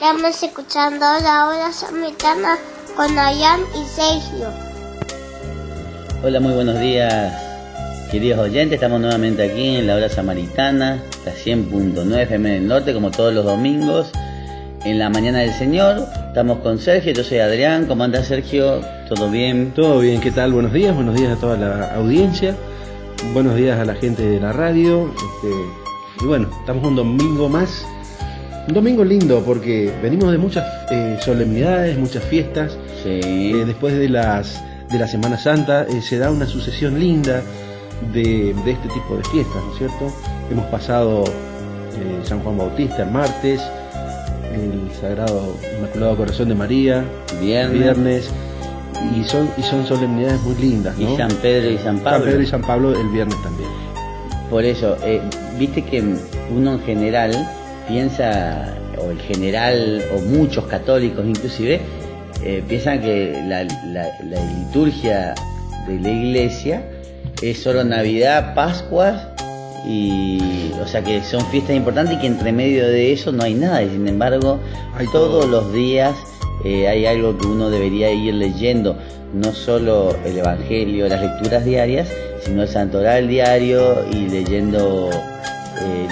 Estamos escuchando la hora samaritana con Ayan y Sergio. Hola, muy buenos días, queridos oyentes. Estamos nuevamente aquí en la hora samaritana, la 100.9 FM del Norte, como todos los domingos, en la mañana del Señor. Estamos con Sergio, yo soy Adrián. ¿Cómo anda, Sergio? ¿Todo bien? Todo bien, ¿qué tal? Buenos días a toda la audiencia. Buenos días a la gente de la radio. Y bueno, estamos un domingo más. Un domingo lindo porque venimos de muchas solemnidades, muchas fiestas. Sí. Después de la Semana Santa se da una sucesión linda de este tipo de fiestas, ¿no es cierto? Hemos pasado San Juan Bautista el martes, el Sagrado Inmaculado Corazón de María viernes y son solemnidades muy lindas, ¿no? Y San Pedro y San Pablo. San Pedro y San Pablo el viernes también. Por eso, viste que uno en general piensa, o el general, o muchos católicos inclusive, piensan que la liturgia de la iglesia es solo Navidad, Pascuas, o sea que son fiestas importantes y que entre medio de eso no hay nada, y sin embargo todos los días hay algo que uno debería ir leyendo, no solo el Evangelio, las lecturas diarias, sino el Santoral diario, y leyendo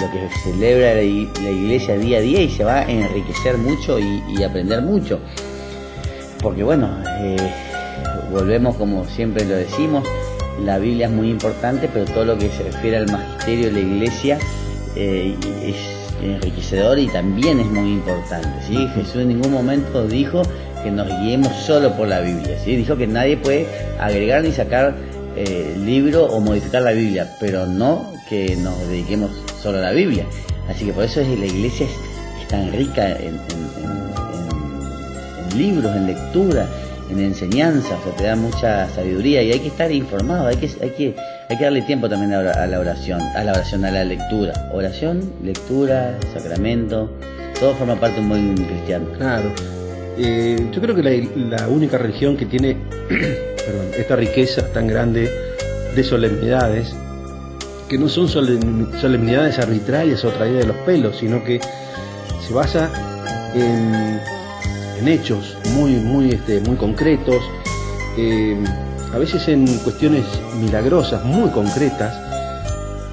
lo que celebra la iglesia día a día, y se va a enriquecer mucho y aprender mucho. Porque bueno, volvemos, como siempre lo decimos, la Biblia es muy importante, pero todo lo que se refiere al magisterio de la iglesia es enriquecedor y también es muy importante, ¿sí? Jesús en ningún momento dijo que nos guiemos solo por la Biblia, ¿sí? Dijo que nadie puede agregar ni sacar libro o modificar la Biblia, pero no que nos dediquemos solo a la Biblia. Así que por eso la iglesia es tan rica en libros, en lectura, en enseñanza, o sea, te da mucha sabiduría y hay que estar informado, hay que darle tiempo también a la oración, a la lectura. Oración, lectura, sacramento, todo forma parte de un buen cristiano. Claro. Yo creo que la única religión que tiene esta riqueza tan grande de solemnidades, que no son solemnidades arbitrarias o traídas de los pelos, sino que se basa en hechos muy concretos, a veces en cuestiones milagrosas, muy concretas,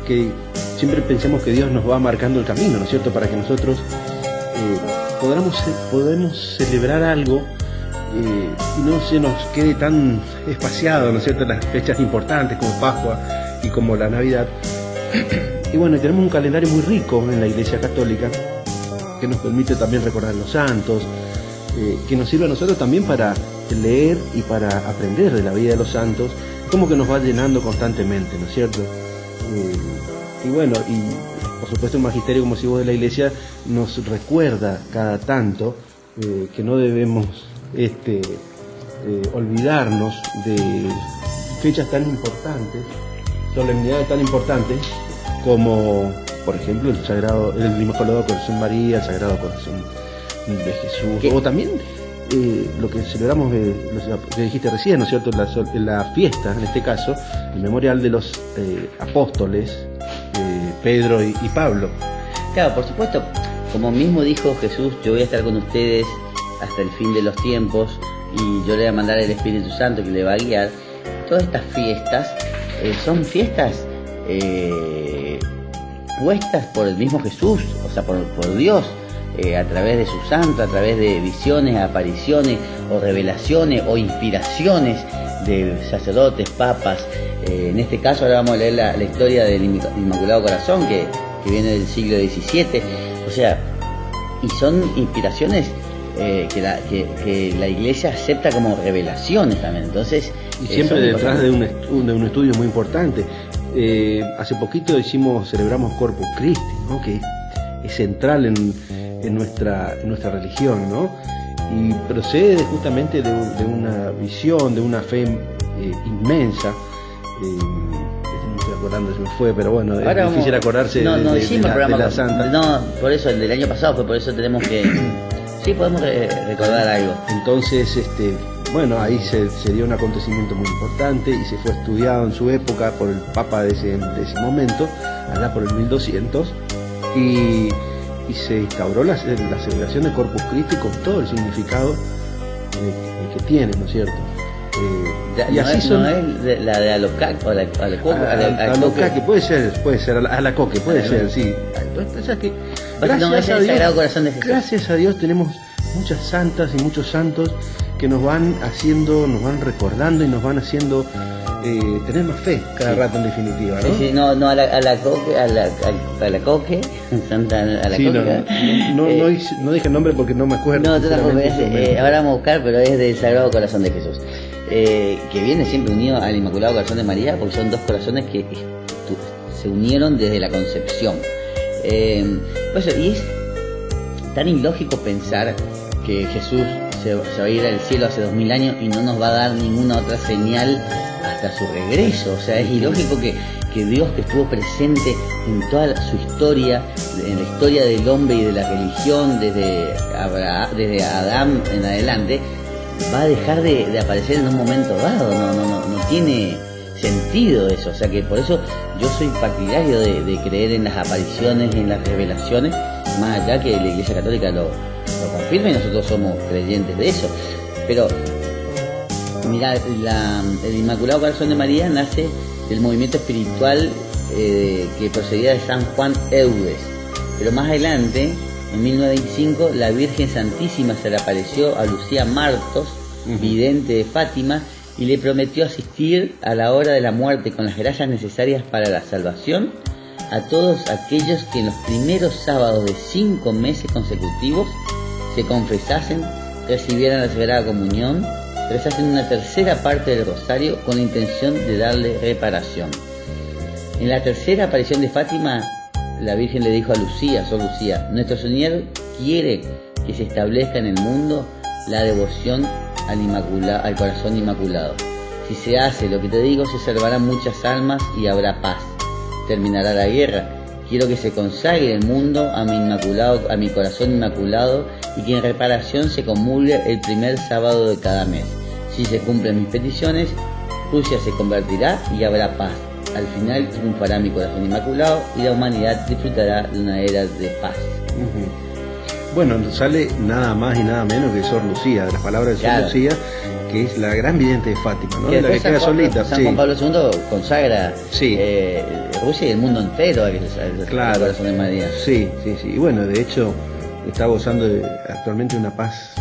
que siempre pensamos que Dios nos va marcando el camino, ¿no es cierto?, para que nosotros podamos celebrar algo y no se nos quede tan espaciado, ¿no es cierto?, las fechas importantes como Pascua y como la Navidad. Y bueno, tenemos un calendario muy rico en la Iglesia Católica que nos permite también recordar los santos, que nos sirve a nosotros también para leer y para aprender de la vida de los santos, como que nos va llenando constantemente, ¿no es cierto? Y bueno, y por supuesto el magisterio, como si vos, de la Iglesia nos recuerda cada tanto que no debemos olvidarnos de fechas tan importantes, solemnidades tan importantes como, por ejemplo, el Inmaculado Corazón de María, el Sagrado Corazón de Jesús, ¿qué? O también lo que celebramos, lo que dijiste recién, ¿no es cierto?, la fiesta, en este caso, el memorial de los apóstoles, Pedro y Pablo. Claro, por supuesto, como mismo dijo Jesús, yo voy a estar con ustedes hasta el fin de los tiempos, y yo le voy a mandar el Espíritu Santo que le va a guiar. Todas estas fiestas son fiestas puestas por el mismo Jesús, o sea, por Dios, a través de sus santos, a través de visiones, apariciones o revelaciones o inspiraciones de sacerdotes, papas. En este caso ahora vamos a leer la historia del Inmaculado Corazón que viene del siglo XVII, o sea, y son inspiraciones que la Iglesia acepta como revelaciones también. Entonces, y siempre detrás de un estudio muy importante. Hace poquito celebramos Corpus Christi, ¿no?, que es central en nuestra religión, ¿no? Y procede justamente de una visión, de una fe inmensa. No estoy acordando, se me fue, pero bueno, es difícil acordarse de la Santa. No, por eso el del año pasado fue, por eso tenemos que sí, podemos recordar algo. Entonces, bueno, ahí se dio un acontecimiento muy importante y se fue estudiado en su época por el Papa de ese momento, allá por el 1200, y y se instauró la celebración de Corpus Christi con todo el significado que tiene, ¿no es cierto? Y así son. No es la de Alocaque o Alocaque, puede ser, Alacoque, puede ser, sí. Entonces, que gracias a Dios, Sagrado Corazón de Jesús. Gracias a Dios tenemos muchas santas y muchos santos que nos van recordando y nos van haciendo tener más fe cada rato, en definitiva, ¿no? Sí, no, Alacoque, Santa Alacoque. Sí, no dije el nombre porque no me acuerdo. No, ahora vamos a buscar, pero es del Sagrado Corazón de Jesús. Que viene siempre unido al Inmaculado Corazón de María, porque son dos corazones que se unieron desde la concepción. Pues, y es tan ilógico pensar que Jesús se va a ir al cielo hace 2000 años y no nos va a dar ninguna otra señal hasta su regreso. O sea, es ilógico que Dios, que estuvo presente en toda su historia, en la historia del hombre y de la religión desde Adán en adelante, va a dejar de aparecer en un momento dado. No tiene sentido eso. O sea, que por eso yo soy partidario de creer en las apariciones y en las revelaciones, más allá que la Iglesia Católica lo confirma y nosotros somos creyentes de eso. Pero mira, el Inmaculado Corazón de María nace del movimiento espiritual que procedía de San Juan Eudes. Pero más adelante, en 1905, la Virgen Santísima se le apareció a Lucía Martos, vidente de Fátima, y le prometió asistir a la hora de la muerte con las gracias necesarias para la salvación a todos aquellos que en los primeros sábados de 5 meses consecutivos se confesasen, recibieran la Sagrada Comunión, rezasen una tercera parte del rosario con la intención de darle reparación. En la tercera aparición de Fátima, la Virgen le dijo a Lucía, Sor Lucía: nuestro Señor quiere que se establezca en el mundo la devoción al Corazón Inmaculado. Si se hace lo que te digo, se salvarán muchas almas y habrá paz. Terminará la guerra. Quiero que se consagre el mundo a mi Corazón Inmaculado, y que en reparación se comulgue el primer sábado de cada mes. Si se cumplen mis peticiones, Rusia se convertirá y habrá paz. Al final triunfará mi Corazón Inmaculado y la humanidad disfrutará de una era de paz. Bueno, sale nada más y nada menos que Sor Lucía, de las palabras de Sor Lucía, que es la gran vidente de Fátima, ¿no? Que la que queda solita. San Juan Pablo II consagra Rusia y el mundo entero al Corazón de María. Sí. Y bueno, de hecho, está gozando actualmente una paz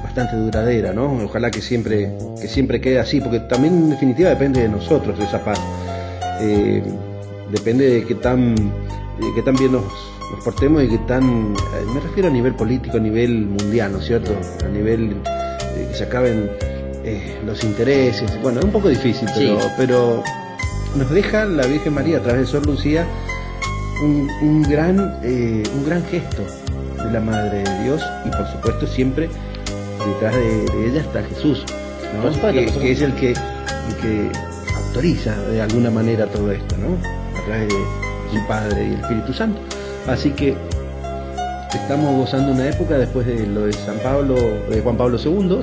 bastante duradera, ¿no? Ojalá que siempre quede así, porque también en definitiva depende de nosotros esa paz. Depende de qué tan bien nos portemos y qué tan, me refiero a nivel político, a nivel mundial, ¿no es cierto? A nivel de que se acaben los intereses. Bueno, es un poco difícil, pero nos deja la Virgen María a través de Sor Lucía un gran gesto de la Madre de Dios, y por supuesto siempre detrás de ella está Jesús, ¿no? Que es el que autoriza de alguna manera todo esto, ¿no? A través de su Padre y el Espíritu Santo. Así que estamos gozando una época después de lo de Juan Pablo II,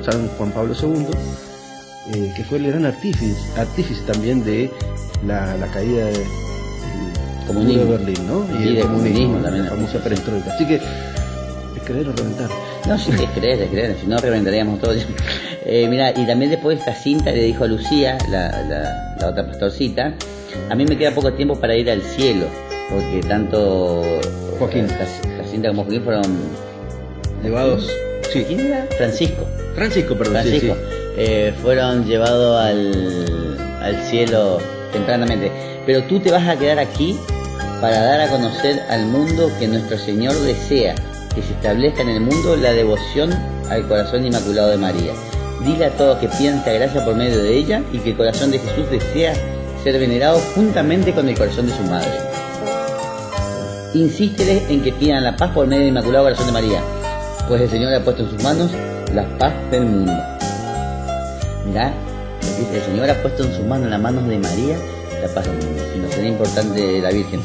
que fue el gran artífice también de la caída del comunismo de Berlín, ¿no? Y el comunismo también, la famosa perestroika. Así que es creer o reventar. No, sí, es creer, si no reventaríamos todo. Mira, y también después Jacinta le dijo a Lucía, la otra pastorcita: a mí me queda poco tiempo para ir al cielo, porque tanto Jacinta como Joaquín fueron llevados. Sí. ¿Quién era? Francisco, perdón. Sí. Fueron llevados al cielo tempranamente. Pero tú te vas a quedar aquí para dar a conocer al mundo que nuestro Señor desea que se establezca en el mundo la devoción al Corazón Inmaculado de María. Dile a todos que pidan esta gracia por medio de ella, y que el corazón de Jesús desea ser venerado juntamente con el corazón de su madre. Insísteles en que pidan la paz por medio del Inmaculado Corazón de María, pues el Señor ha puesto en sus manos la paz del mundo. Mirá, el Señor ha puesto en sus manos, en las manos de María, la paz del mundo. Si no sería importante la Virgen.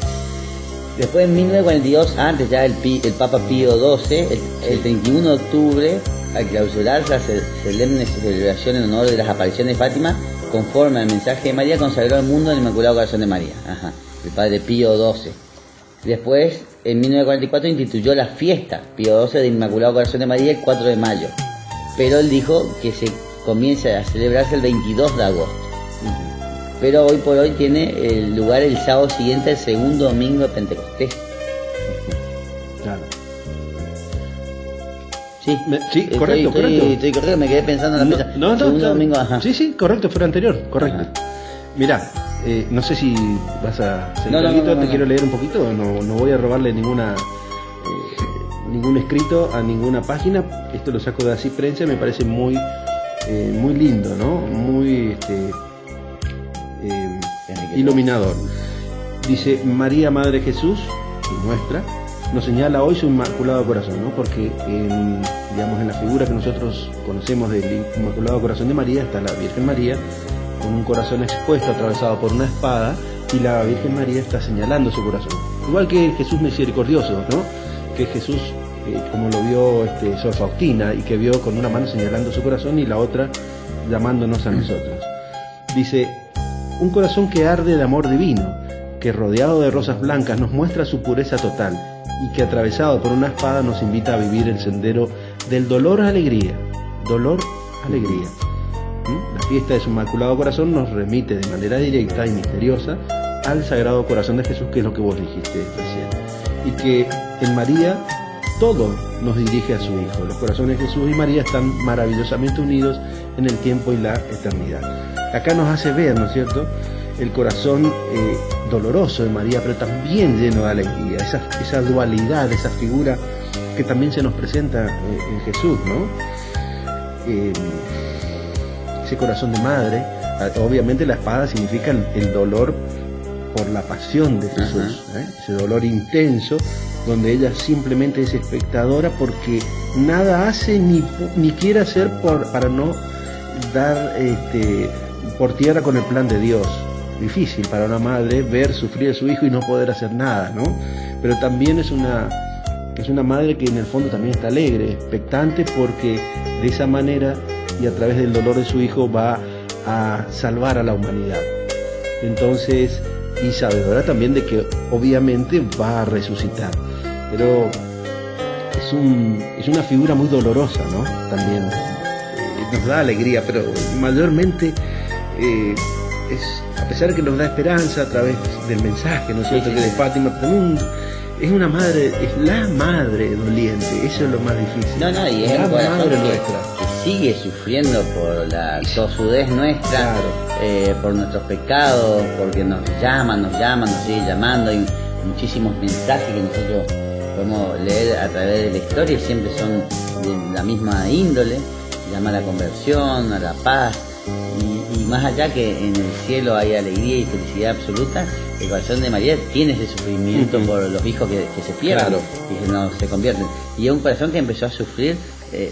Después, en 1942, antes ya el Papa Pío XII, el 31 de octubre, al clausurarse la solemne celebración en honor de las apariciones de Fátima, conforme al mensaje de María, consagró al mundo al Inmaculado Corazón de María. El Padre Pío XII. Después, en 1944 instituyó la fiesta Pío XII del Inmaculado Corazón de María el 4 de mayo. Pero él dijo que se comienza a celebrarse el 22 de agosto. Pero hoy por hoy tiene lugar el sábado siguiente, el segundo domingo de Pentecostés. Claro. Sí, correcto, correcto. Estoy correcto, me quedé pensando en la fecha. Segundo domingo, ajá. Sí, correcto, fue el anterior, correcto. Ajá. Mirá, no sé si vas a seguir algo, te quiero leer un poquito, no voy a robarle ningún escrito a ninguna página, esto lo saco de Así Prensa, me parece muy lindo, ¿no? Muy iluminador. Dice: María, Madre de Jesús, y nuestra, nos señala hoy su Inmaculado Corazón, ¿no? Porque en la figura que nosotros conocemos del Inmaculado Corazón de María está la Virgen María con un corazón expuesto, atravesado por una espada, y la Virgen María está señalando su corazón. Igual que Jesús misericordioso, ¿no? Que Jesús, como lo vio Sor Faustina, y que vio con una mano señalando su corazón y la otra llamándonos a nosotros. Dice: un corazón que arde de amor divino, que rodeado de rosas blancas nos muestra su pureza total, y que atravesado por una espada nos invita a vivir el sendero del dolor a alegría. Dolor, alegría. La fiesta de su Inmaculado Corazón nos remite de manera directa y misteriosa al Sagrado Corazón de Jesús, que es lo que vos dijiste recién. Y que en María todo nos dirige a su Hijo. Los corazones de Jesús y María están maravillosamente unidos en el tiempo y la eternidad. Acá nos hace ver, ¿no es cierto?, el corazón doloroso de María, pero también lleno de alegría, esa dualidad, esa figura que también se nos presenta en Jesús, ¿no? Ese corazón de madre, obviamente la espada significa el dolor por la pasión de Jesús, ese dolor intenso, donde ella simplemente es espectadora porque nada hace ni quiere hacer para no dar por tierra con el plan de Dios. Difícil para una madre ver sufrir a su hijo y no poder hacer nada, ¿no? Pero también es una madre que en el fondo también está alegre, expectante, porque de esa manera y a través del dolor de su hijo va a salvar a la humanidad. Entonces, y sabedora también de que obviamente va a resucitar. Pero es una figura muy dolorosa, ¿no? También nos da alegría, pero mayormente a pesar de que nos da esperanza a través del mensaje, ¿no es cierto?, que de Fátima, también es una madre, es la madre doliente, eso es lo más difícil. Y es la madre nuestra, que sigue sufriendo por la tosudez nuestra, claro. Por nuestros pecados, porque nos llama, nos sigue llamando. Hay muchísimos mensajes que nosotros podemos leer a través de la historia y siempre son de la misma índole: llama a la conversión, a la paz. Y más allá que en el cielo hay alegría y felicidad absoluta, el corazón de María tiene ese sufrimiento por los hijos que se pierden, claro, y que no se convierten. Y es un corazón que empezó a sufrir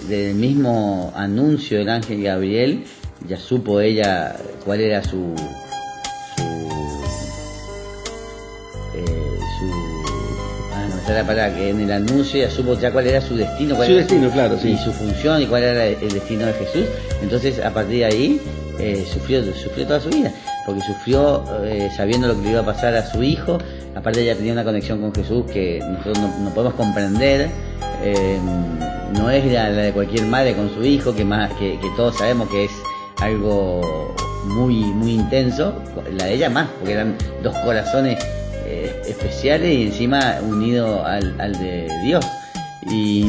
del mismo anuncio del ángel Gabriel. Ya supo ella cuál era la palabra, que en el anuncio ya supo ya cuál era su destino, claro, sí, y su función y cuál era el destino de Jesús. Entonces, a partir de ahí sufrió toda su vida, porque sufrió sabiendo lo que le iba a pasar a su hijo. Aparte, ella tenía una conexión con Jesús que nosotros no podemos comprender. No es la de cualquier madre con su hijo, que todos sabemos que es algo muy muy intenso. La de ella más, porque eran dos corazones especiales y encima unido al de Dios, y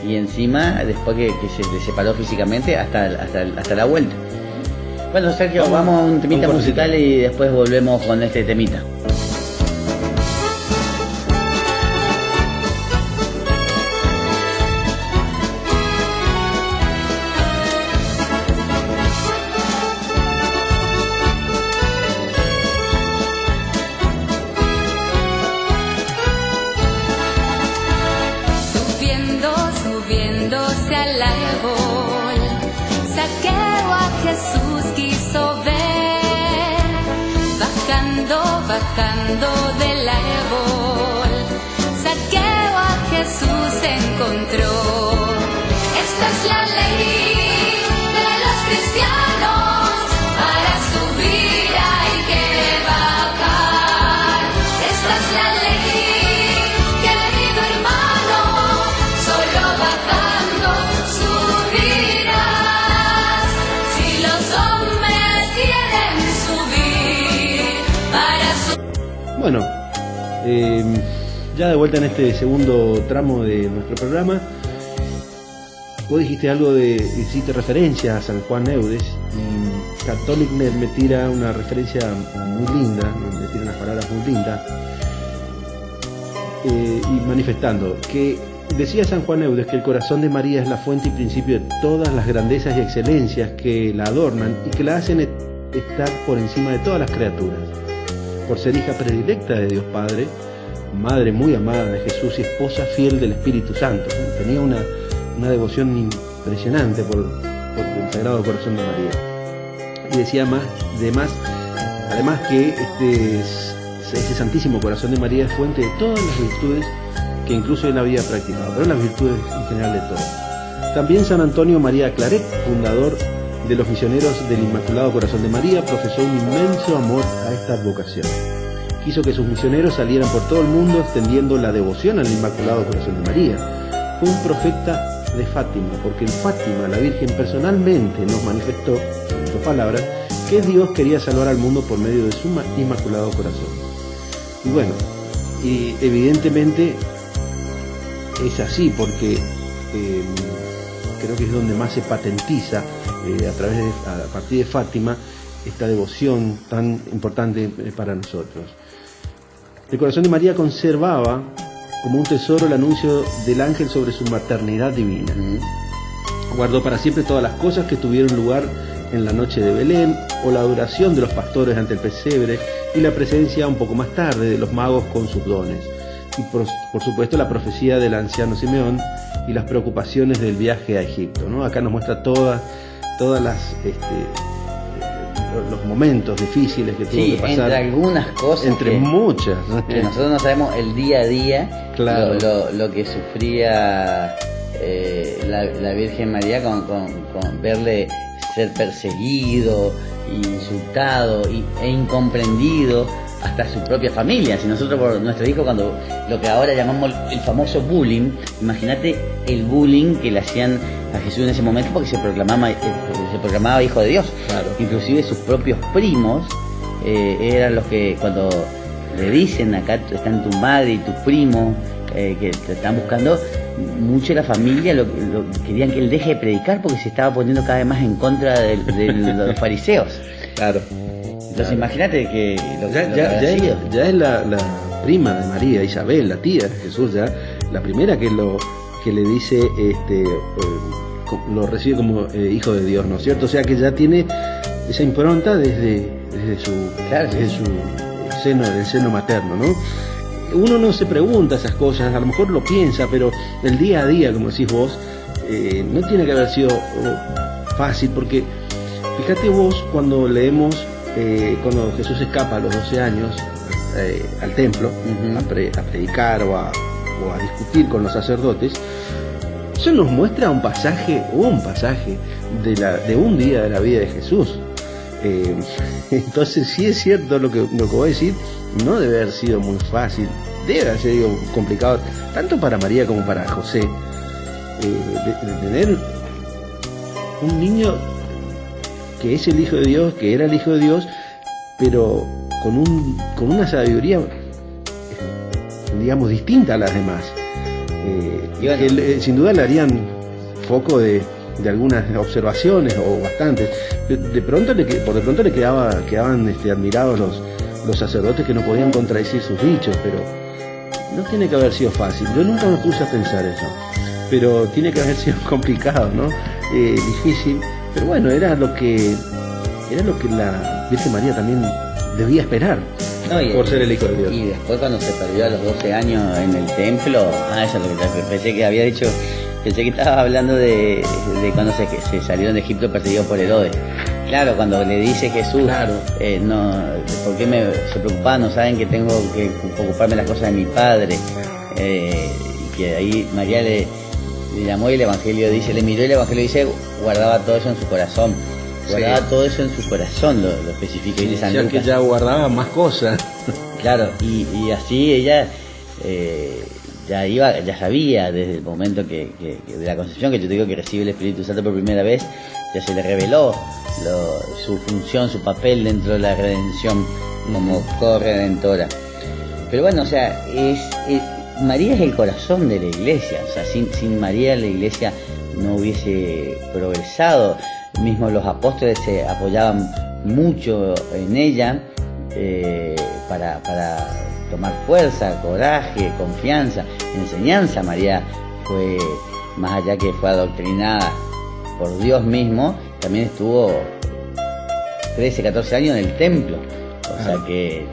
encima después que se separó físicamente hasta la vuelta. Bueno, Sergio, vamos a un temita musical y después volvemos con este temita. Subiéndose al árbol, Zaqueo a Jesús quiso ver, bajando del árbol, Zaqueo a Jesús encontró. Esta es la ley de los cristianos, para subir hay que bajar. Esta es la ley Bueno, ya de vuelta en este segundo tramo de nuestro programa. Vos dijiste algo hiciste referencia a San Juan Eudes, y Catholic me tira una referencia muy linda, me tira unas palabras muy lindas, y manifestando que decía San Juan Eudes que el corazón de María es la fuente y principio de todas las grandezas y excelencias que la adornan y que la hacen estar por encima de todas las criaturas. Por ser hija predilecta de Dios Padre, madre muy amada de Jesús y esposa fiel del Espíritu Santo. Tenía una devoción impresionante por el Sagrado Corazón de María. Y decía además que ese Santísimo Corazón de María es fuente de todas las virtudes que incluso él había practicado, pero las virtudes en general de todas. También San Antonio María Claret, fundador de los misioneros del Inmaculado Corazón de María, profesó un inmenso amor a esta advocación. Quiso que sus misioneros salieran por todo el mundo extendiendo la devoción al Inmaculado Corazón de María. Fue un profeta de Fátima, porque en Fátima la Virgen personalmente nos manifestó, en sus palabras, que Dios quería salvar al mundo por medio de su Inmaculado Corazón. Y bueno, y evidentemente es así, porque creo que es donde más se patentiza a partir de Fátima esta devoción tan importante para nosotros. El corazón de María conservaba como un tesoro el anuncio del ángel sobre su maternidad divina. Guardó para siempre todas las cosas que tuvieron lugar en la noche de Belén, o la adoración de los pastores ante el pesebre, y la presencia un poco más tarde de los magos con sus dones. Y por supuesto la profecía del anciano Simeón y las preocupaciones del viaje a Egipto, ¿no? Acá nos muestra todas las los momentos difíciles que tuvo que pasar. Entre algunas cosas. Entre muchas, ¿no? Que nosotros no sabemos el día a día, claro, lo que sufría la Virgen María con verle ser perseguido, insultado e incomprendido hasta su propia familia. Si nosotros por nuestro hijo, cuando lo que ahora llamamos el famoso bullying, imagínate el bullying que le hacían a Jesús en ese momento, porque se proclamaba hijo de Dios. Claro. Inclusive sus propios primos eran los que, cuando le dicen acá están tu madre y tu primo que te están buscando, mucho de la familia lo querían que él deje de predicar, porque se estaba poniendo cada vez más en contra de los fariseos. Claro. Entonces imagínate que ya es la prima de María, Isabel, la tía de Jesús, ya la primera que le dice, lo recibe como hijo de Dios, ¿no es cierto? O sea que ya tiene esa impronta desde su seno, del seno materno, ¿no? Uno no se pregunta esas cosas, a lo mejor lo piensa, pero el día a día, como decís vos, no tiene que haber sido fácil, porque fíjate vos cuando leemos cuando Jesús escapa a los 12 años al templo, a predicar o a discutir con los sacerdotes, eso nos muestra un pasaje de un día de la vida de Jesús. Entonces sí es cierto lo que voy a decir, no debe haber sido muy fácil, debe haber sido complicado tanto para María como para José, de tener un niño que es el Hijo de Dios, que era el Hijo de Dios, pero con una sabiduría, digamos, distinta a las demás, que sin duda le harían foco de algunas observaciones, o bastantes. Por de pronto le quedaban admirados los sacerdotes, que no podían contradecir sus dichos, pero no tiene que haber sido fácil. Yo nunca me puse a pensar eso, pero tiene que haber sido complicado, ¿no? Difícil. Pero bueno, era lo que la Virgen María también debía esperar, por ser el Hijo de Dios. Y después, cuando se perdió a los 12 años en el templo, eso es lo que pensé que había dicho. Pensé que estaba hablando de cuando se salieron de Egipto perseguidos por Herodes. Claro, cuando le dice Jesús, claro, ¿por qué se preocupaban? No saben que tengo que ocuparme de las cosas de mi padre. Y que ahí María le llamó, y el Evangelio dice, le miró, y el Evangelio dice, guardaba todo eso en su corazón. Guardaba todo eso en su corazón, lo especifica. Sí, San Lucas, que ya guardaba más cosas. Claro, y así ella ya sabía desde el momento que de la concepción, que yo te digo que recibe el Espíritu Santo por primera vez, ya se le reveló su función, su papel dentro de la redención como corredentora. Pero bueno, o sea, María es el corazón de la iglesia, o sea, sin María la iglesia no hubiese progresado. Mismo los apóstoles se apoyaban mucho en ella para tomar fuerza, coraje, confianza, enseñanza. María fue, más allá que fue adoctrinada por Dios mismo, también estuvo 13, 14 años en el templo, o sea que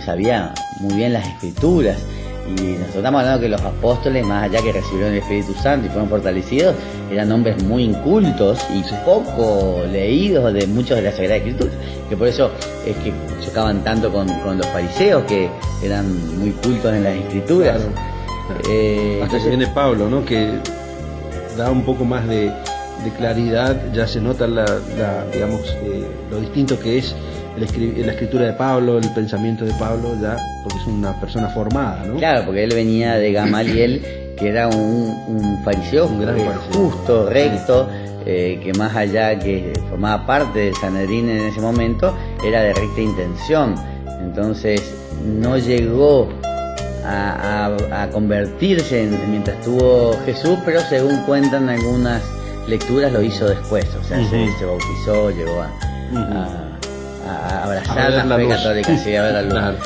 sabía muy bien las escrituras. Y nosotros estamos hablando que los apóstoles, más allá que recibieron el Espíritu Santo y fueron fortalecidos, eran hombres muy incultos y poco leídos de muchos de las Sagradas Escrituras, que por eso es que chocaban tanto con los fariseos, que eran muy cultos en las Escrituras. Claro. Hasta que viene Pablo, ¿no? Que da un poco más de claridad, ya se nota digamos, lo distinto que es la escritura de Pablo, el pensamiento de Pablo, ya, porque es una persona formada, ¿no? Claro, porque él venía de Gamaliel, que era un fariseo, un gran fariseo, justo, recto, que más allá que formaba parte del Sanedrín en ese momento, era de recta intención. Entonces no llegó a convertirse mientras estuvo Jesús, pero según cuentan algunas lecturas lo hizo después, o sea, se bautizó, llegó a abrazar la fe católica, sí, a ver la luz. Claro.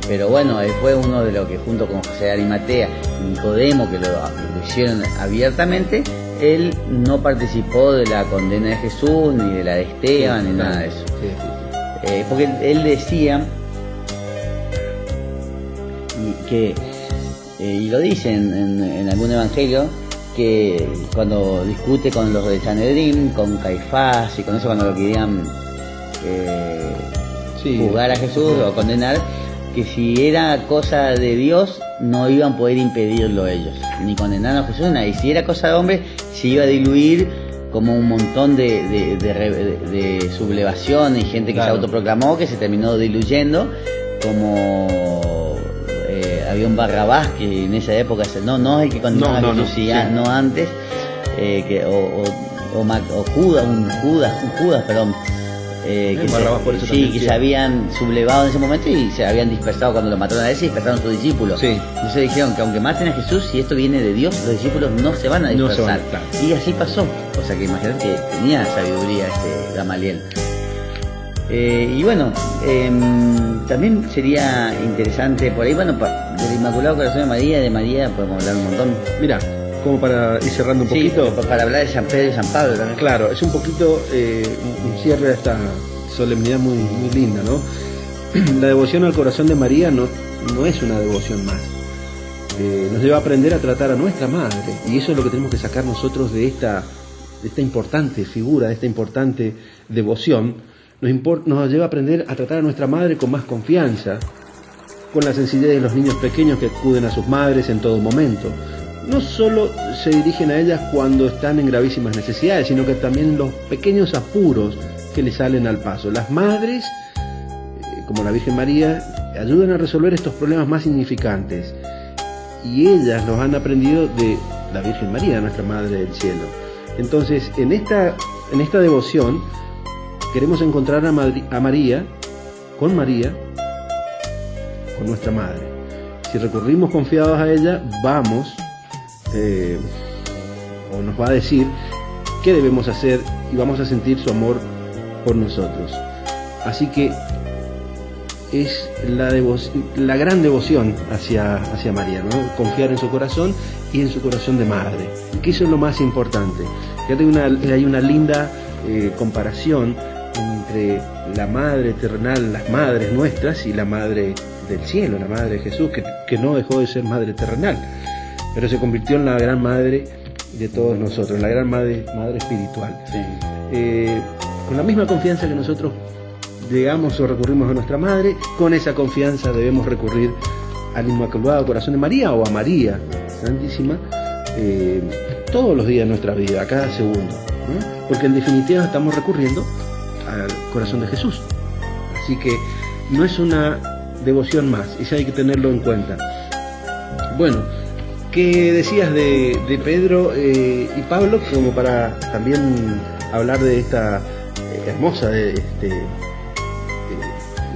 Pero bueno, él fue uno de los que, junto con José de Arimatea y Nicodemo, que lo hicieron abiertamente, él no participó de la condena de Jesús, ni de la de Esteban, ni nada de eso. Sí. Porque él decía y lo dice en algún evangelio, que cuando discute con los del Sanedrín, con Caifás y con eso, cuando lo querían juzgar a Jesús o condenar, que si era cosa de Dios no iban a poder impedirlo ellos, ni condenar a Jesús, y si era cosa de hombre se iba a diluir como un montón de sublevación y gente que se autoproclamó, que se terminó diluyendo, como había un Barrabás que en esa época no es el que condenaba a Jesús, no antes, o Judas, perdón, que se habían sublevado en ese momento y se habían dispersado cuando lo mataron a ese, y dispersaron a sus discípulos. Entonces dijeron que aunque maten a Jesús, si esto viene de Dios, los discípulos no se van a dispersar. Y así pasó. O sea que imagínate que tenía sabiduría Gamaliel. Y bueno, también sería interesante por ahí, bueno, del Inmaculado Corazón de María podemos hablar un montón. Mira, como para ir cerrando un poquito. Para hablar de San Pedro y San Pablo también. Claro, es un poquito un cierre de esta solemnidad muy, muy linda, ¿no? La devoción al corazón de María no es una devoción más. Nos lleva a aprender a tratar a nuestra madre, y eso es lo que tenemos que sacar nosotros de esta importante figura, de esta importante devoción. Nos lleva a aprender a tratar a nuestra madre con más confianza, con la sencillez de los niños pequeños que acuden a sus madres en todo momento. No solo se dirigen a ellas cuando están en gravísimas necesidades, sino que también en los pequeños apuros que les salen al paso. Las madres, como la Virgen María, ayudan a resolver estos problemas más significantes, y ellas los han aprendido de la Virgen María, nuestra Madre del Cielo. Entonces, en esta devoción queremos encontrar a María, con nuestra Madre. Si recurrimos confiados a ella, vamos o nos va a decir qué debemos hacer, y vamos a sentir su amor por nosotros. Así que es la gran devoción hacia María, ¿no? Confiar en su corazón y en su corazón de madre, que eso es lo más importante. Fíjate, hay una linda comparación entre la madre terrenal, las madres nuestras, y la madre del cielo, la madre de Jesús, que no dejó de ser madre terrenal, pero se convirtió en la gran madre de todos nosotros, la gran madre espiritual. Con la misma confianza que nosotros llegamos o recurrimos a nuestra madre, con esa confianza debemos recurrir al Inmaculado Corazón de María, o a María Santísima, todos los días de nuestra vida, a cada segundo, ¿no? Porque en definitiva estamos recurriendo al corazón de Jesús. Así que no es una devoción más, y eso hay que tenerlo en cuenta. Bueno, ¿qué decías de Pedro y Pablo, como para también hablar de esta hermosa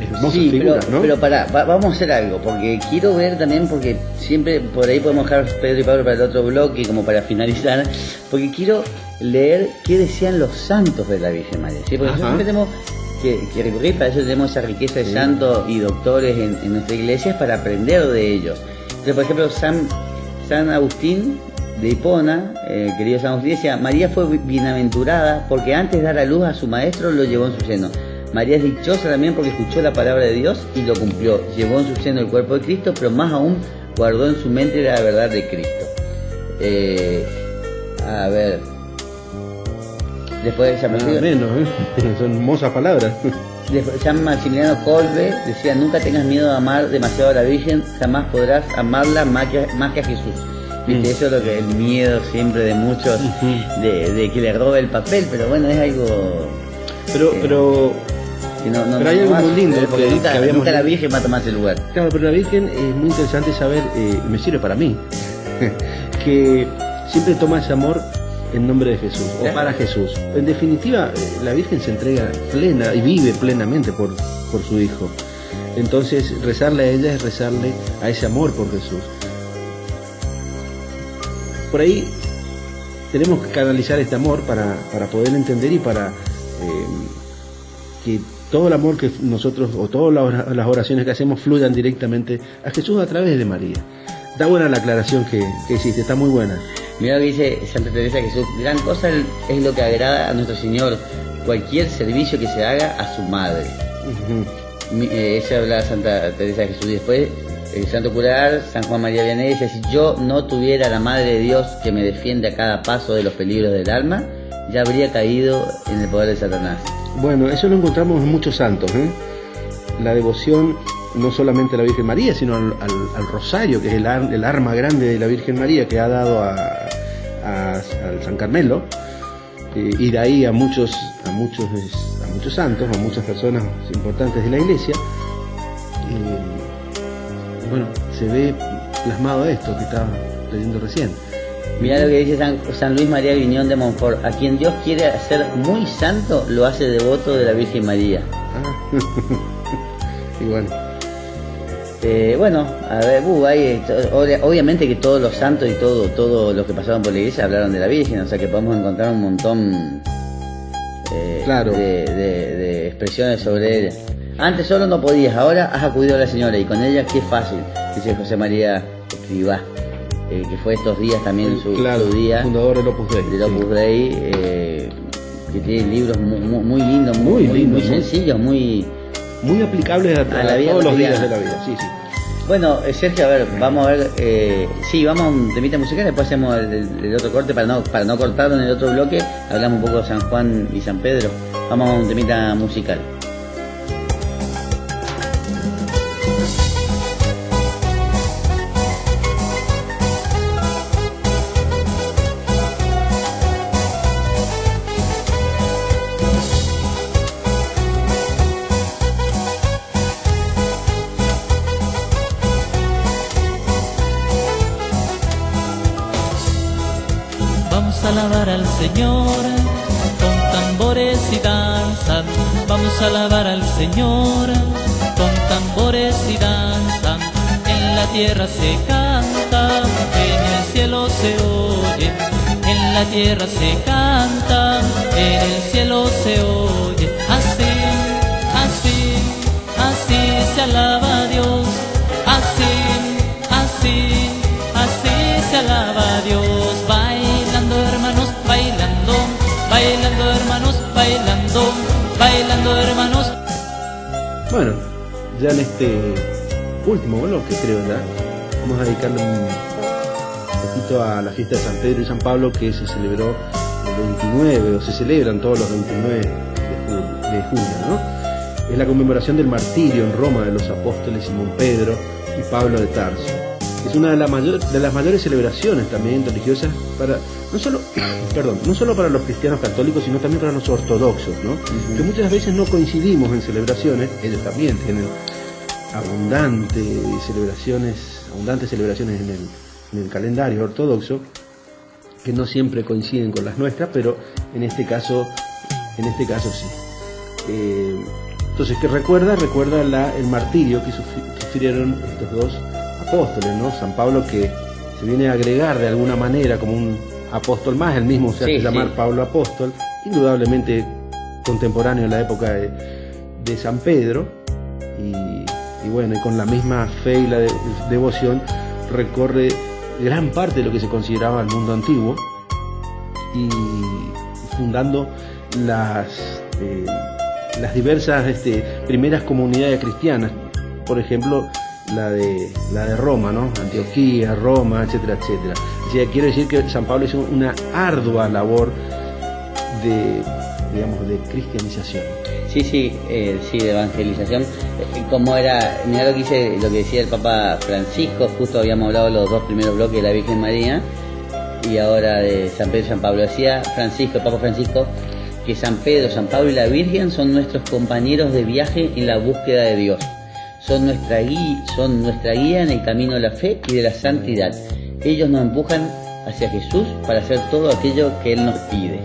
hermosas Sí, figuras, ¿no? pero pará, vamos a hacer algo, porque quiero ver también, porque siempre por ahí podemos dejar Pedro y Pablo para el otro bloque, como para finalizar, porque quiero leer qué decían los santos de la Virgen María, ¿sí? Porque Ajá. nosotros tenemos que recurrir, para eso tenemos esa riqueza de Sí. santos y doctores en nuestra iglesia, es para aprender de ellos. Entonces, por ejemplo, San Agustín de Hipona, querido San Agustín, decía: María fue bienaventurada porque antes de dar a luz a su maestro lo llevó en su seno. María es dichosa también porque escuchó la palabra de Dios y lo cumplió. Llevó en su seno el cuerpo de Cristo, pero más aún guardó en su mente la verdad de Cristo. A ver. Después de San Nada menos, son hermosas palabras. San Maximiliano Kolbe decía: nunca tengas miedo de amar demasiado a la Virgen, jamás podrás amarla más que a Jesús. ¿Viste? Eso es lo que el miedo siempre de muchos, de que le robe el papel, pero bueno, es algo Pero que no hay algo va a muy lindo suceder, porque que nunca habíamos la leído. Virgen va a tomar ese lugar. claro, pero la Virgen es muy interesante saber, me sirve para mí, que siempre toma ese amor en nombre de Jesús o para Jesús. En definitiva, la Virgen se entrega plena y vive plenamente por su Hijo. Entonces, rezarle a ella es rezarle a ese amor por Jesús. Por ahí tenemos que canalizar este amor para poder entender y para que todo el amor que nosotros, o todas las oraciones que hacemos, fluyan directamente a Jesús a través de María. Está buena la aclaración que hiciste, está muy buena. Mira lo que dice Santa Teresa de Jesús: gran cosa es lo que agrada a nuestro Señor, cualquier servicio que se haga a su madre. Ella hablaba Santa Teresa de Jesús. Y después el santo curar, San Juan María Vianney, dice: si yo no tuviera la Madre de Dios que me defiende a cada paso de los peligros del alma, ya habría caído en el poder de Satanás. Bueno, eso lo encontramos en muchos santos, ¿eh? La devoción no solamente a la Virgen María, sino al rosario, que es el arma grande de la Virgen María, que ha dado al San Carmelo, y de ahí a muchos santos, a muchas personas importantes de la Iglesia. Bueno, se ve plasmado esto que estaba leyendo recién. Mirá lo que dice San Luis María Griñón de Montfort: a quien Dios quiere hacer muy santo, lo hace devoto de la Virgen María. Y bueno. Bueno, a ver, obviamente que todos los santos y todos los que pasaron por la iglesia hablaron de la Virgen, o sea que podemos encontrar un montón Claro. de expresiones sobre ella. Antes solo no podías, ahora has acudido a la Señora, y con ella qué fácil, dice José María Escribá, que fue estos días también su día, fundador del Opus Dei. del Opus Dei, que tiene libros muy lindos, muy sencillos, muy aplicables a la vida todos los días cotidiana. de la vida. Sí. Bueno, Sergio, a ver, vamos a ver, vamos a un temita musical, después hacemos el otro corte para no cortarlo en el otro bloque, hablamos un poco de San Juan y San Pedro, vamos a un temita musical. Vamos a alabar al Señor con tambores y danza. Vamos a alabar al Señor con tambores y danza. En la tierra se canta, en el cielo se oye. En la tierra se canta, en el cielo se oye. Así, así, así se alaba a Dios. Así, así, así se alaba a Dios. Bailando hermanos, bailando, bailando hermanos, bailando, bailando hermanos. Bueno, ya en este último bloque, creo ya, vamos a dedicarle un poquito a la fiesta de San Pedro y San Pablo, que se celebró el 29, o se celebran todos los 29 de junio, ¿no? Es la conmemoración del martirio en Roma de los apóstoles Simón Pedro y Pablo de Tarso. Es una de las mayores celebraciones también religiosas para no solo para los cristianos católicos, sino también para los ortodoxos, ¿no? Que muchas veces no coincidimos en celebraciones. Ellos también tienen abundantes celebraciones en el calendario ortodoxo, que no siempre coinciden con las nuestras, pero en este caso sí. Entonces, que recuerda el martirio que sufrieron estos dos apóstoles, ¿no? San Pablo, que se viene a agregar de alguna manera como un apóstol más, él mismo se hace llamar Pablo apóstol, indudablemente contemporáneo en la época de San Pedro, y bueno, y con la misma fe y la devoción recorre gran parte de lo que se consideraba el mundo antiguo, y fundando las diversas primeras comunidades cristianas, por ejemplo la de Roma, ¿no? Antioquía, Roma, etcétera, etcétera. O sea, quiero decir que San Pablo hizo una ardua labor de cristianización. Sí, de evangelización. Como era, mirá lo que decía el Papa Francisco, justo habíamos hablado de los dos primeros bloques de la Virgen María, y ahora de San Pedro y San Pablo. Decía el Papa Francisco, que San Pedro, San Pablo y la Virgen son nuestros compañeros de viaje en la búsqueda de Dios. Son nuestra guía en el camino de la fe y de la santidad. Ellos nos empujan hacia Jesús para hacer todo aquello que Él nos pide.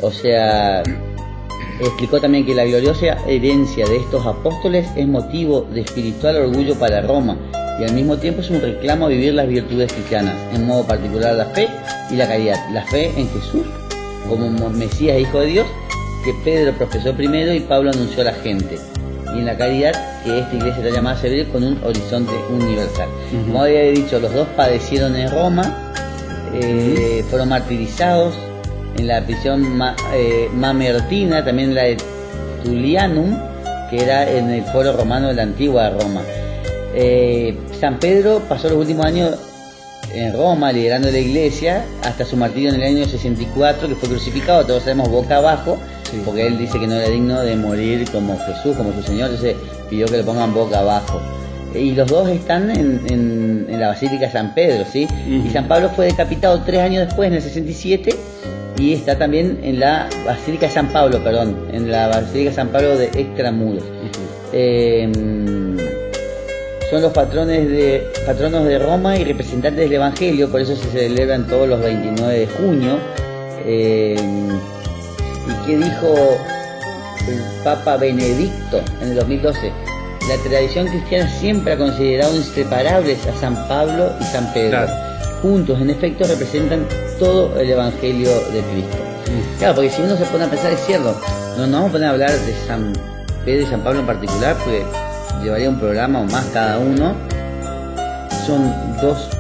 O sea, explicó también que la gloriosa herencia de estos apóstoles es motivo de espiritual orgullo para Roma, y al mismo tiempo es un reclamo a vivir las virtudes cristianas, en modo particular la fe y la caridad. La fe en Jesús como Mesías e Hijo de Dios, que Pedro profesó primero y Pablo anunció a la gente, y en la caridad, que esta iglesia está llamada a servir con un horizonte universal. Como había dicho, los dos padecieron en Roma, fueron martirizados en la prisión Mamertina, también la de Tullianum, que era en el foro romano de la antigua Roma. San Pedro pasó los últimos años en Roma liderando la iglesia hasta su martirio en el año 64, que fue crucificado, todos sabemos, boca abajo, porque él dice que no era digno de morir como Jesús, como su Señor, entonces pidió que lo pongan boca abajo. Y los dos están en la Basílica de San Pedro, ¿sí? Y San Pablo fue decapitado 3 años después, en el 67, y está también en la Basílica de San Pablo, en la Basílica de San Pablo de Extramuros. Son los patronos de Roma y representantes del Evangelio, por eso se celebran todos los 29 de junio. ¿Y qué dijo el Papa Benedicto en el 2012? La tradición cristiana siempre ha considerado inseparables a San Pablo y San Pedro. Claro. Juntos, en efecto, representan todo el Evangelio de Cristo. Claro, porque si uno se pone a pensar, es cierto, no nos vamos a poner a hablar de San Pedro y San Pablo en particular, porque llevaría un programa o más cada uno. Son dos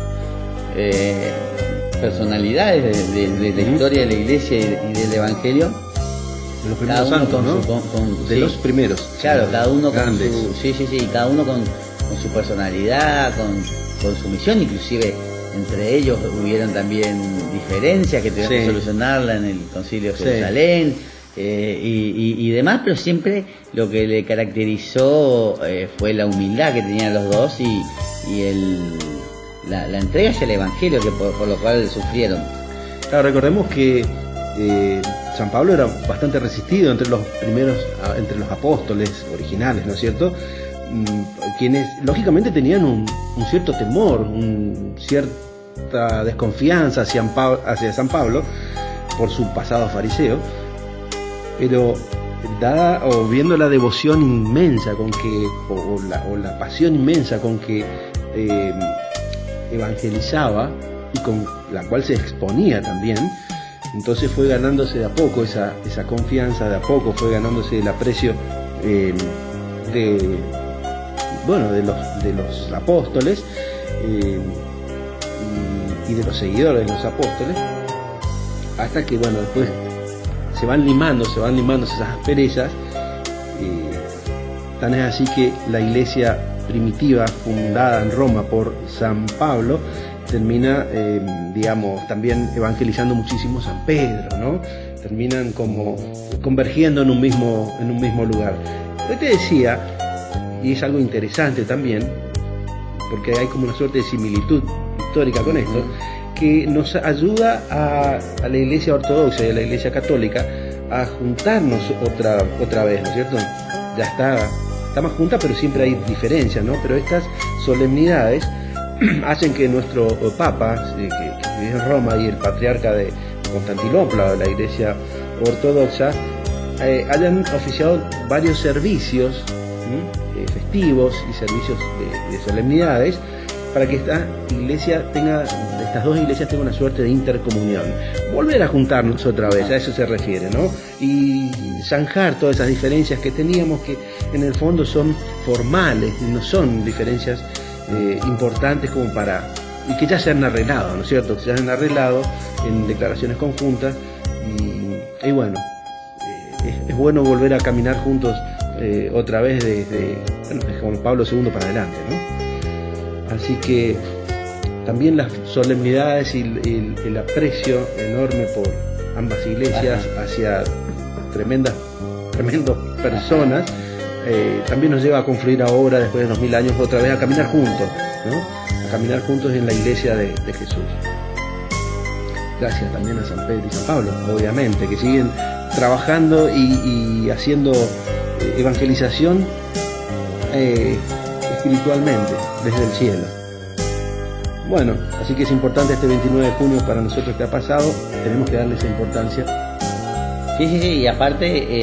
personalidades de la historia de la iglesia y del Evangelio. De los primeros santos, ¿no? Los primeros. Claro, cada uno grandes. Cada uno con su personalidad, con su misión, inclusive entre ellos hubieron también diferencias que tuvieron que solucionarla en el Concilio de Jerusalén. Y demás, pero siempre lo que le caracterizó fue la humildad que tenían los dos y la entrega hacia el Evangelio, que por lo cual sufrieron. Claro, recordemos que San Pablo era bastante resistido entre los apóstoles originales, ¿no es cierto? Quienes lógicamente tenían un cierto temor, cierta desconfianza hacia San Pablo por su pasado fariseo. Pero viendo la devoción inmensa con que, o la pasión inmensa con que evangelizaba y con la cual se exponía también, entonces fue ganándose de a poco esa confianza, de a poco fue ganándose el aprecio de los apóstoles y de los seguidores de los apóstoles, hasta que después se van limando esas asperezas. Tan es así que la iglesia primitiva fundada en Roma por San Pablo termina también evangelizando muchísimo San Pedro, ¿no? Terminan como convergiendo en un mismo lugar. Yo te decía, y es algo interesante también, porque hay como una suerte de similitud histórica con esto, que nos ayuda a la iglesia ortodoxa y a la iglesia católica a juntarnos otra vez, ¿no es cierto? Ya está más junta, pero siempre hay diferencias, ¿no? Pero estas solemnidades hacen que nuestro Papa, que vive en Roma, y el patriarca de Constantinopla, de la iglesia ortodoxa, hayan oficiado varios servicios festivos y servicios de solemnidades, para que estas dos iglesias tengan una suerte de intercomunión, volver a juntarnos otra vez, a eso se refiere, ¿no? Y zanjar todas esas diferencias que teníamos, que en el fondo son formales, no son diferencias importantes como para, y que ya se han arreglado, ¿no es cierto? Se han arreglado en declaraciones conjuntas, y bueno, es bueno volver a caminar juntos otra vez desde Juan Pablo II para adelante, ¿no? Así que también las solemnidades y el aprecio enorme por ambas iglesias hacia tremendas personas, también nos lleva a confluir ahora, después de 2000 años, otra vez a caminar juntos, ¿no? A caminar juntos en la iglesia de Jesús. Gracias también a San Pedro y San Pablo, obviamente, que siguen trabajando y haciendo evangelización espiritualmente desde el cielo. Bueno, así que es importante este 29 de junio para nosotros que ha pasado, tenemos que darle esa importancia. Sí, y aparte,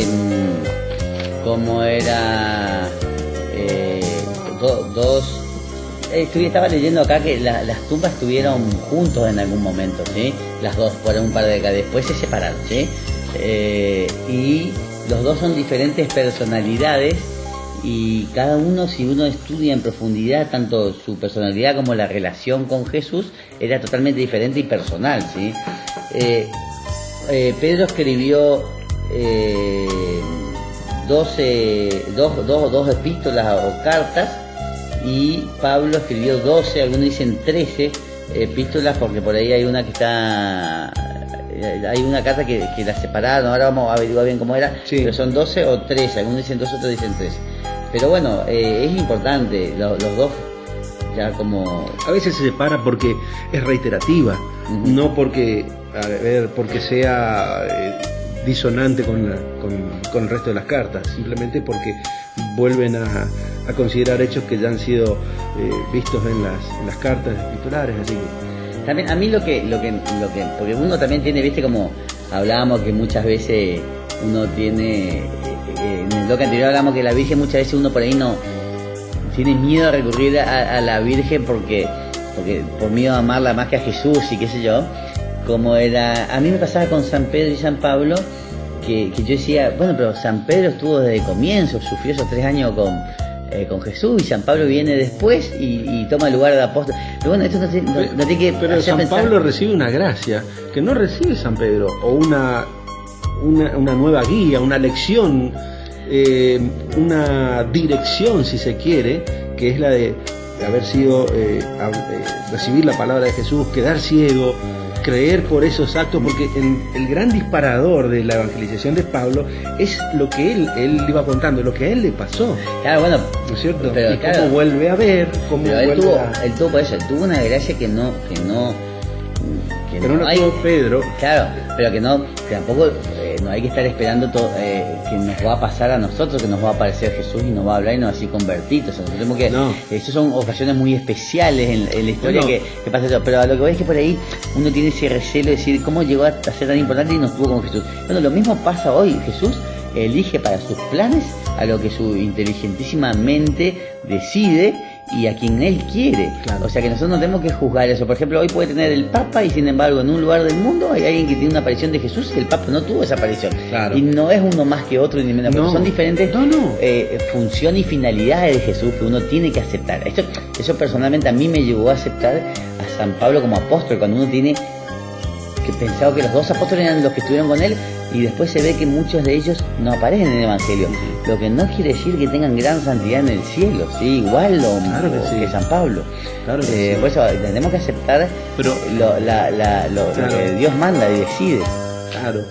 como era estaba leyendo acá que las tumbas estuvieron juntos en algún momento, ¿sí? Las dos, por un par de décadas, después se separaron, ¿sí? Y los dos son diferentes personalidades, y cada uno, si uno estudia en profundidad tanto su personalidad como la relación con Jesús, era totalmente diferente y personal, ¿sí? Pedro escribió dos epístolas o cartas, y Pablo escribió 12, algunos dicen 13 epístolas, porque por ahí hay una que está... Hay una carta que la separaron, ahora vamos a averiguar bien cómo era, sí. Pero son 12 o 13, algunos dicen 12, otros dicen 13. Pero bueno, es importante, los dos ya como... A veces se separa porque es reiterativa, no porque sea disonante con el resto de las cartas, simplemente porque vuelven a considerar hechos que ya han sido vistos en las cartas epistolares, así que... También a mí lo que porque uno también tiene, viste, como hablábamos que muchas veces uno tiene, en el bloque anterior hablamos que la Virgen muchas veces uno por ahí no tiene miedo a recurrir a la Virgen porque por miedo a amarla más que a Jesús y qué sé yo, como era, a mí me pasaba con San Pedro y San Pablo, que yo decía, bueno, pero San Pedro estuvo desde el comienzo, sufrió esos 3 años con Jesús, y San Pablo viene después y toma el lugar de apóstol. Pero bueno, esto no tiene que... Pero San Pablo recibe una gracia que no recibe San Pedro, o una nueva guía, una lección, una dirección, si se quiere, que es la de haber sido, recibir la palabra de Jesús, quedar ciego, creer por esos actos, porque el gran disparador de la evangelización de Pablo es lo que él iba contando, lo que a él le pasó. Claro, bueno, ¿no es cierto? Pero, y claro, cómo vuelve a ver, cómo él tuvo por eso, él tuvo una gracia que no tuvo Pedro. Claro, pero que tampoco no hay que estar esperando que nos va a pasar a nosotros, que nos va a aparecer Jesús y nos va a hablar y nos va a decir convertidos. O sea, nosotros tenemos que, esas son ocasiones muy especiales en la historia que pasa eso. Pero a lo que voy es que por ahí uno tiene ese recelo de decir cómo llegó a ser tan importante y no estuvo con Jesús. Bueno, lo mismo pasa hoy. Jesús elige para sus planes a lo que su inteligentísima mente decide y a quien él quiere. Claro. O sea que nosotros no tenemos que juzgar eso. Por ejemplo, hoy puede tener el Papa y sin embargo en un lugar del mundo hay alguien que tiene una aparición de Jesús y el Papa no tuvo esa aparición. Claro. Y no es uno más que otro ni menos, porque son diferentes función y finalidades de Jesús que uno tiene que aceptar. Eso personalmente a mí me llevó a aceptar a San Pablo como apóstol, cuando uno tiene que pensado que los 2 apóstoles eran los que estuvieron con él, y después se ve que muchos de ellos no aparecen en el Evangelio, lo que no quiere decir que tengan gran santidad en el cielo, ¿sí? Igual que San Pablo. Claro que sí. Por eso tenemos que aceptar lo que Dios manda y decide. Claro.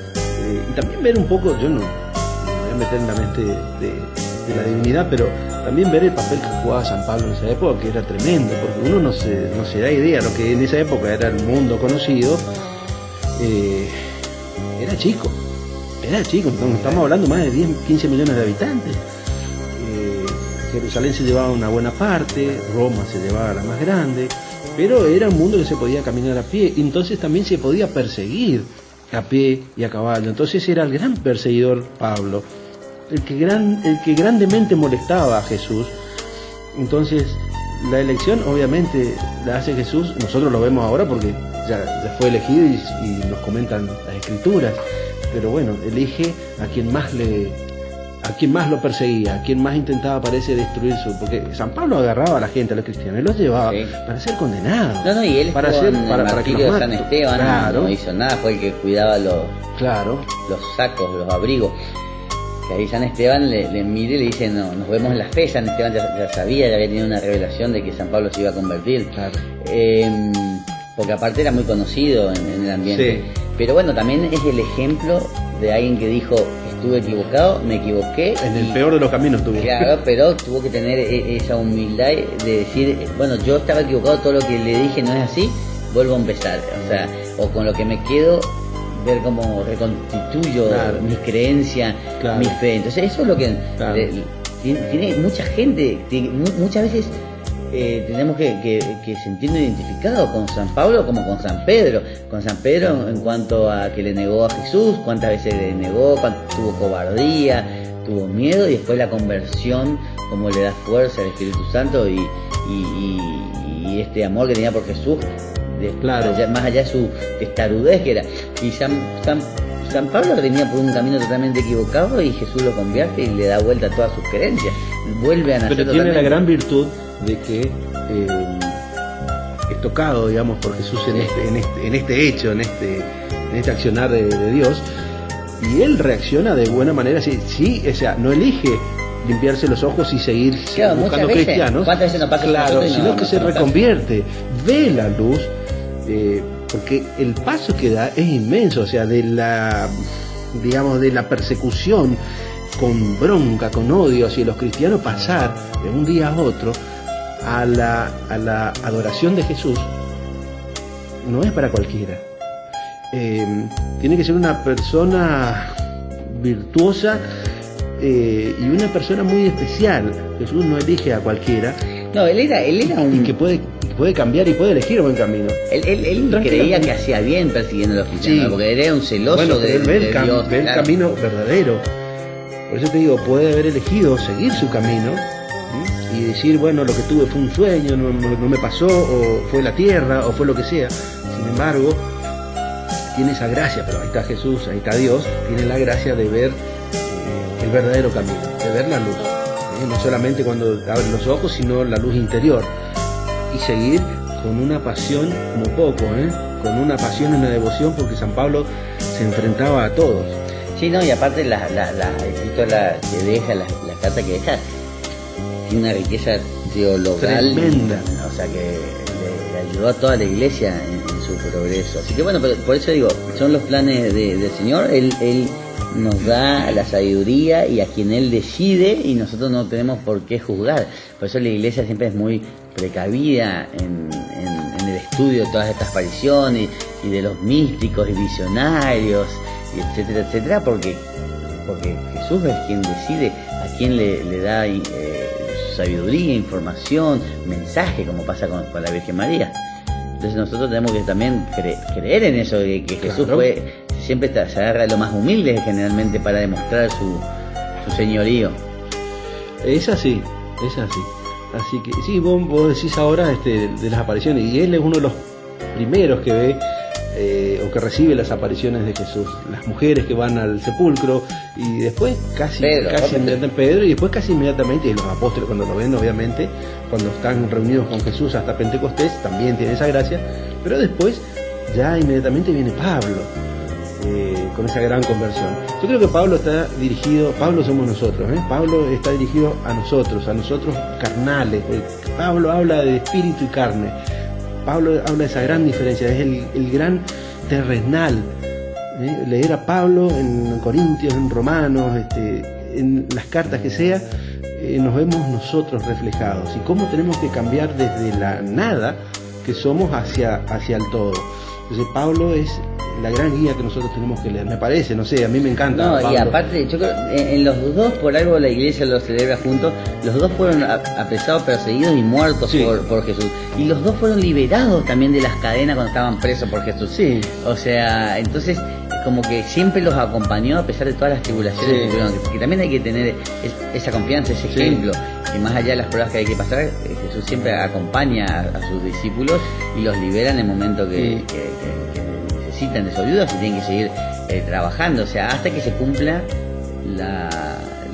Y también ver un poco, yo no me voy a meter en la mente de la divinidad, pero también ver el papel que jugaba San Pablo en esa época, que era tremendo, porque uno no se da idea lo que en esa época era el mundo conocido. Era chico, estamos hablando más de 10, 15 millones de habitantes. Jerusalén se llevaba una buena parte, Roma se llevaba la más grande, pero era un mundo que se podía caminar a pie, entonces también se podía perseguir a pie y a caballo. Entonces era el gran perseguidor Pablo, el que grandemente molestaba a Jesús. Entonces la elección obviamente la hace Jesús, nosotros lo vemos ahora porque ya fue elegido y nos comentan las escrituras, pero bueno, elige a quien más lo perseguía, a quien más intentaba, parece, destruir porque San Pablo agarraba a la gente, a los cristianos, y los llevaba para ser condenados. No, y él para estuvo en el para que martirio los de San Esteban, claro. No hizo nada, fue el que cuidaba los sacos, los abrigos. Que ahí San Esteban le mira y le dice, no, nos vemos en la fe. San Esteban ya sabía, ya había tenido una revelación de que San Pablo se iba a convertir. Claro. Porque aparte era muy conocido en el ambiente. Sí. Pero bueno, también es el ejemplo de alguien que dijo, estuve equivocado, me equivoqué. En el peor de los caminos tuvo. Claro, pero tuvo que tener esa humildad de decir, bueno, yo estaba equivocado, todo lo que le dije no es así, vuelvo a empezar. O sea, o con lo que me quedo, ver cómo reconstituyo mis creencias, mi fe. Entonces eso es lo que tiene mucha gente, muchas veces tenemos que sentirnos identificados con San Pablo como con San Pedro. Con San Pedro en cuanto a que le negó a Jesús, cuántas veces le negó, tuvo cobardía, tuvo miedo, y después la conversión, como le da fuerza al Espíritu Santo y este amor que tenía por Jesús. Más allá de su testarudez que era. Y San Pablo venía por un camino totalmente equivocado y Jesús lo convierte y le da vuelta a todas sus creencias. Vuelve a nacer. Pero tiene la gran virtud de que es tocado, digamos, por Jesús en este hecho, en este accionar de Dios, y él reacciona de buena manera. Sí, o sea, no elige limpiarse los ojos y seguir buscando cristianos. ¿Cuántas veces no pasa sino que se reconvierte, ve la luz, porque el paso que da es inmenso, o sea, de la persecución con bronca, con odio hacia los cristianos, pasar de un día a otro a la adoración de Jesús, no es para cualquiera. Tiene que ser una persona virtuosa y una persona muy especial. Jesús no elige a cualquiera. No, él era un... Y que puede cambiar y puede elegir buen camino. Él creía que hacía bien persiguiendo a los cristianos, porque él era un celoso de Dios. Ve el camino verdadero. Por eso te digo, puede haber elegido seguir su camino y decir, bueno, lo que tuve fue un sueño, no me pasó, o fue la tierra, o fue lo que sea. Sin embargo, tiene esa gracia, pero ahí está Jesús, ahí está Dios, tiene la gracia de ver el verdadero camino, de ver la luz. No solamente cuando abre los ojos, sino la luz interior. Y seguir con una pasión como poco, con una pasión y una devoción, porque San Pablo se enfrentaba a todos. Sí, no, y aparte la epístola que deja, la carta que deja, tiene una riqueza teologal tremenda. O sea que le ayudó a toda la iglesia en su progreso. Así que bueno, por eso digo, son los planes del Señor. Él nos da la sabiduría y a quien Él decide, y nosotros no tenemos por qué juzgar. Por eso la iglesia siempre es muy precavida en el estudio de todas estas apariciones y de los místicos y visionarios, y etcétera, etcétera, porque Jesús es quien decide a quién le da sabiduría, información, mensaje, como pasa con la Virgen María. Entonces nosotros tenemos que también creer en eso, de que Jesús siempre se agarra de lo más humilde generalmente para demostrar su señorío. Es así. Así que sí, vos decís ahora de las apariciones, y él es uno de los primeros que ve o que recibe las apariciones de Jesús, las mujeres que van al sepulcro, y después casi inmediatamente Pedro, y después casi inmediatamente, y los apóstoles cuando lo ven, obviamente, cuando están reunidos con Jesús hasta Pentecostés, también tiene esa gracia, pero después ya inmediatamente viene Pablo, con esa gran conversión. Yo creo que Pablo somos nosotros, Pablo está dirigido a nosotros carnales. Pablo habla de espíritu y carne. Pablo habla de esa gran diferencia, es el gran terrenal. Leer a Pablo en Corintios, en Romanos, en las cartas que sea, nos vemos nosotros reflejados, y cómo tenemos que cambiar desde la nada que somos hacia el todo. Entonces Pablo es la gran guía que nosotros tenemos que leer, me parece, no sé, a mí me encanta. No, Pablo. Y aparte, yo creo en los dos, por algo la iglesia los celebra juntos, los dos fueron apresados, perseguidos y muertos por Jesús. Y los dos fueron liberados también de las cadenas cuando estaban presos por Jesús. Sí. O sea, entonces, como que siempre los acompañó a pesar de todas las tribulaciones que tuvieron, que también hay que tener esa confianza, ese ejemplo, que más allá de las pruebas que hay que pasar, Jesús siempre acompaña a sus discípulos y los libera en el momento que necesitan de su ayuda, si tienen que seguir trabajando, o sea, hasta que se cumpla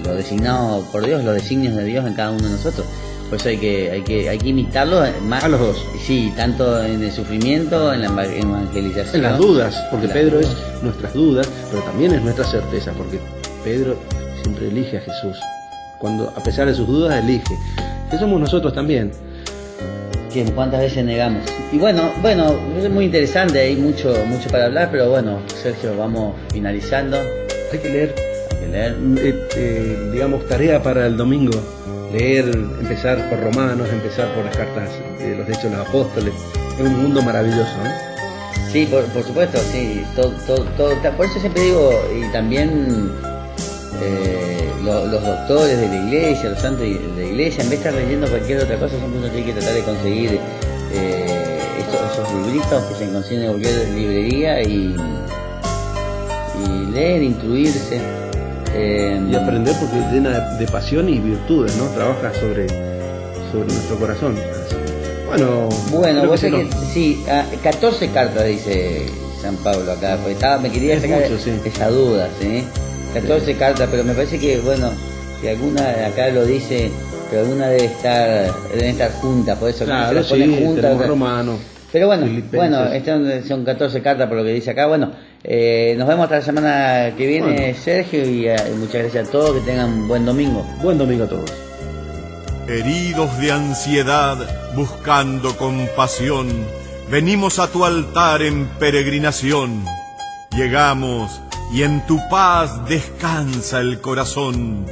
lo designado por Dios, los designios de Dios en cada uno de nosotros. Por eso hay que imitarlo más a los dos. Sí, tanto en el sufrimiento, en la evangelización. En las dudas, porque Pedro es nuestras dudas, pero también es nuestra certeza, porque Pedro siempre elige a Jesús. Cuando, a pesar de sus dudas, elige. Que somos nosotros también. ¿Cuántas veces negamos? Y bueno, es muy interesante, hay mucho para hablar, pero bueno, Sergio, vamos finalizando. Hay que leer. Digamos, tarea para el domingo. Leer, empezar por Romanos, empezar por las cartas de los Hechos de los Apóstoles. Es un mundo maravilloso, ¿no? Sí, por supuesto, sí. Todo, por eso siempre digo, y también los doctores de la iglesia, los santos de la iglesia, en vez de estar leyendo cualquier otra cosa, siempre uno tiene que tratar de conseguir esos libritos que se consiguen en cualquier librería y leer, instruirse. Y aprender, porque es llena de pasión y virtudes, ¿no? Trabaja sobre nuestro corazón. Bueno, vos sabés que sí, 14 cartas dice San Pablo acá, porque me quería sacar esa duda, ¿sí? 14 cartas, pero me parece que, que alguna acá lo dice, pero alguna deben estar juntas, por eso claro, se las ponen juntas. Romano. Pero estas son 14 cartas por lo que dice acá. Nos vemos hasta la semana que viene, Sergio, y muchas gracias a todos, que tengan buen domingo. Buen domingo a todos. Heridos de ansiedad, buscando compasión, venimos a tu altar en peregrinación. Llegamos y en tu paz descansa el corazón.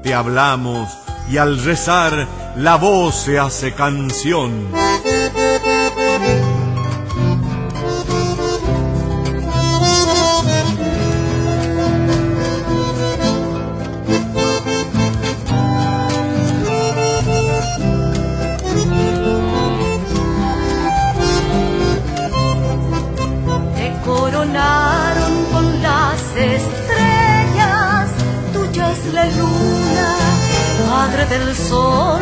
Te hablamos y al rezar la voz se hace canción. Del sol,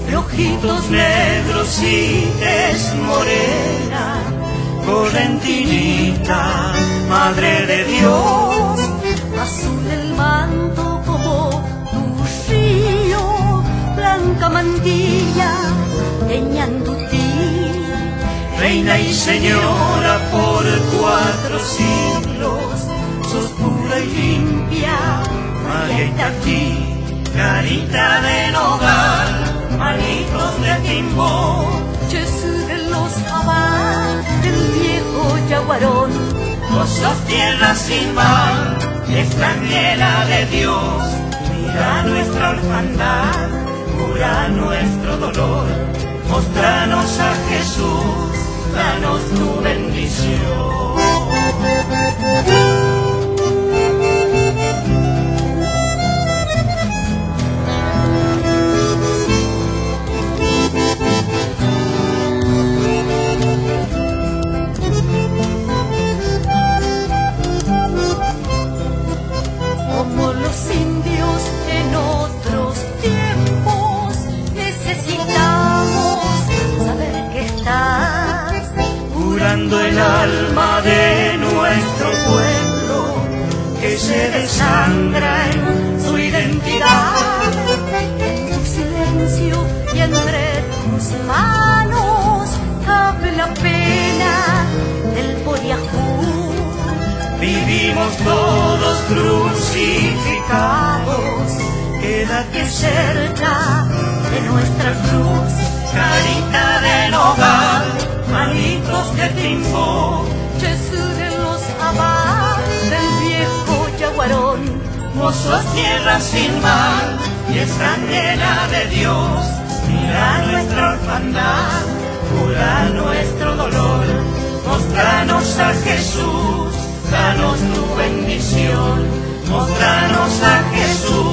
de ojitos negros y tez morena, correntinita, madre de Dios, azul el manto como tu río, blanca mantilla, Eñandutí, reina y señora por 4 siglos, sos pura y limpia, María Itatí. Carita de nogal, manitos de timbó, Jesús de los Abad, del viejo Yaguarón. Vos sos tierra sin mal, extranjera de Dios. Mira nuestra orfandad, cura nuestro dolor. Mostranos a Jesús, danos tu bendición. Como los indios en otros tiempos, necesitamos saber que estás curando el alma de nuestro pueblo, que se desangra en su identidad. En tu silencio y entre tus manos cabe la pena del Poriajú. Vivimos todos crucificados, quédate cerca de nuestra cruz. Carita de nogal, manitos de timbó, Jesús de los Abad, del viejo Yaguarón. Vos sos tierra sin mal y extranjera de Dios. Mira nuestra orfandad, cura nuestro dolor. Mostranos a Jesús, danos tu bendición. Mostranos a Jesús.